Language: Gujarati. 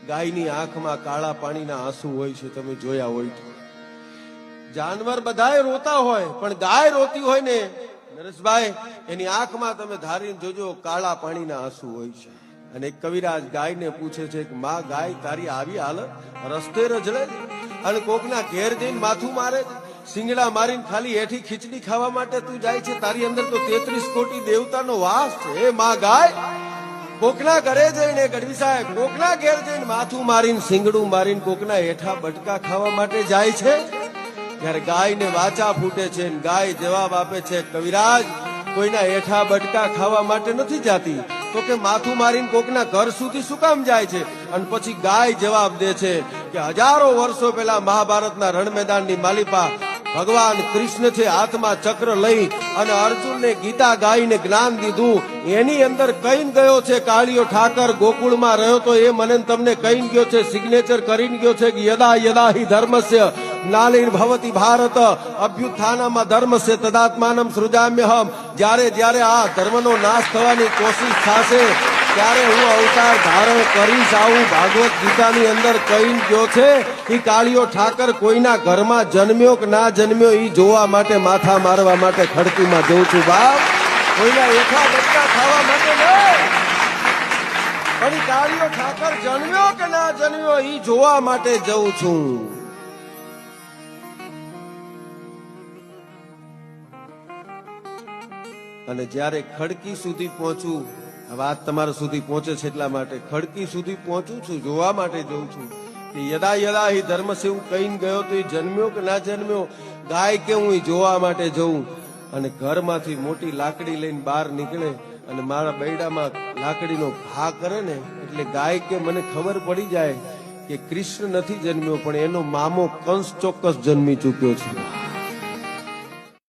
ગાયની આંખમાં કાળા પાણીના આંસુ હોય છે, તમે જોયા હોય તો. જાનવર બધાય રોતા હોય, પણ ગાય રોતી હોય ને નરેશભાઈ, એની આંખમાં તમે ધારીને જોજો કાળા પાણીના આંસુ હોય છે. અને એક કવિરાજ ગાયને પૂછે છે કે માં ગાય તારી આવી હાલત, રસ્તે રજળે અને કોકના ઘેર જઈને માથું મારે, સિંગડા મારીને ખાલી હેઠી ખીચડી ખાવા માટે તું જાય છે, તારી અંદર તો 33 કોટી દેવતાનો વાસ છે. એ માં ગાય કોકના ઘરે જઈને, ગઢવી સાહેબ, કોકના ઘેર જઈને માથું મારીને સિંગડું મારીને કોકના હેઠા બટકા ખાવા માટે જાય છે. ત્યારે ગાયને વાચા ફૂટે છે, ગાય જવાબ આપે છે, કવિરાજ કોઈના હેઠા બટકા ખાવા માટે નથી જાતી, તો કે માથું મારીને કોકના ઘર સુધી શું કામ જાય છે? અને પછી ગાય જવાબ દે છે કે હજારો વર્ષો પહેલા મહાભારતના રણ મેદાનની માલિપા ભગવાન કૃષ્ણ છે હાથમાં ચક્ર લઈ અને અર્જુનને ગીતા ગાઈને જ્ઞાન દીધું, એની અંદર કહીને ગયો છે કાળિયો ઠાકર ગોકુળમાં રહ્યો તો એ મને તમને કહીને ગયો છે, સિગ્નેચર કરીને ગયો છે કે યદા યદા હિ ધર્મસ્ય નાલીન ભવતી ભારત અભ્યુત્થાનમાં ધર્મસ્ય તદાત્માનમ સૃજામ્યહમ. જ્યારે જ્યારે આ ધર્મનો નાશ થવાની કોશિશ થશે ત્યારે હું અવતાર ધારણ કરીશ, આવું ભાગવત ગીતાની અંદર કહીને ગયો છે. એ કાળિયો ઠાકર કોઈના ઘરમાં જન્મ્યો કે ના જન્મ્યો એ જોવા માટે, માથા મારવા માટે ખડકીમાં જઉં છું બાપ, કોઈના એઠા બટકા ખાવા માટે નહીં. પણ કાળિયો ઠાકર જન્મ્યો કે ના જન્મ્યો એ જોવા માટે જઉં છું. અને જ્યારે ખડકી સુધી પહોંચું, વાત તમારા સુધી પહોંચે છે એટલા માટે ખડકી સુધી પહોંચું છું, જોવા માટે જઉં છું કે યદા યદા હિ ધર્મસ્ય, હું કહીને ગયો તો એ જન્મ્યો કે ના જન્મ્યો. ગાય કે હું એ જોવા માટે જઉં. અને ઘરમાંથી મોટી લાકડી લઈને બહાર નીકળે અને મારા બૈડામાં લાકડીનો ઘા કરે ને, એટલે ગાય કે મને ખબર પડી જાય કે કૃષ્ણ નથી જન્મ્યો, પણ એનો મામો કંસ ચોક્કસ જન્મી ચૂક્યો છે.